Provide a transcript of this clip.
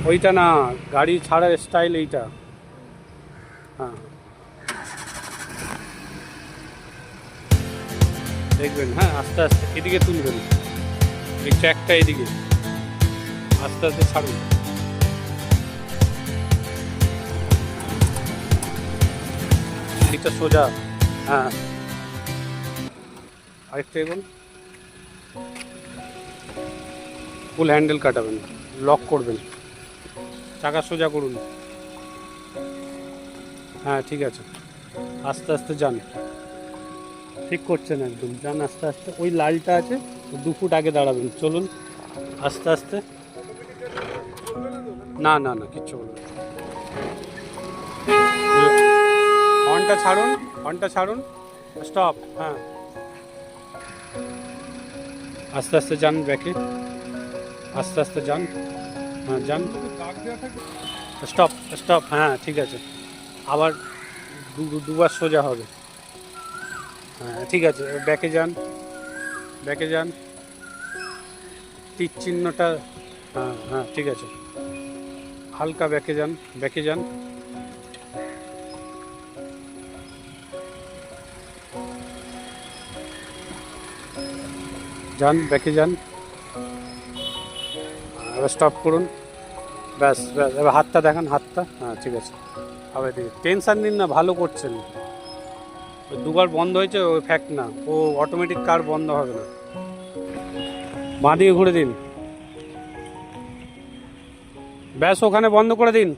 ওইটা না, গাড়ি ছাড়ার স্টাইল এইটা। হ্যাঁ দেখবেন, হ্যাঁ আস্তে আস্তে এদিকে তুলবেন, এই ট্র্যাকটা এদিকে আস্তে আস্তে ছাড়ুন। এটা সোজা, হ্যাঁ আরেকটা এগোন, ফুল হ্যান্ডেল কাটাবেন, লক করবেন, চাকা সোজা করুন। হ্যাঁ ঠিক আছে, আস্তে আস্তে যান, ঠিক করছেন একদম, যান আস্তে আস্তে। ওই লালটা আছে 2 ফুট আগে দাঁড়াবেন, চলুন আস্তে আস্তে। না না না কিচ্ছু বলবেন, হর্নটা ছাড়ুন, হর্নটা ছাড়ুন, স্টপ। হ্যাঁ আস্তে আস্তে যান ব্যাকে, আস্তে আস্তে যান, হ্যাঁ যান, স্টপ স্টপ, হ্যাঁ ঠিক আছে। আবার দুবার সোজা হবে, হ্যাঁ ঠিক আছে। ব্যাকে যান, ব্যাকে যান, তীর চিহ্নটা, হ্যাঁ হ্যাঁ ঠিক আছে। হালকা ব্যাকে যান, ব্যাকে যান, যান ব্যাকে যান, এবার স্টপ করুন, ব্যাস ব্যাস। এবার হাতটা দেখান, হাতটা, হ্যাঁ ঠিক আছে। আবার এদিকে টেনশান নিন না, ভালো করছেন। ওই দুবার বন্ধ হয়েছে, ওই ফ্যাক্ট না, ও অটোমেটিক কার বন্ধ হবে না। বাঁ দিকে ঘুরে দিন, ব্যাস ওখানে বন্ধ করে দিন।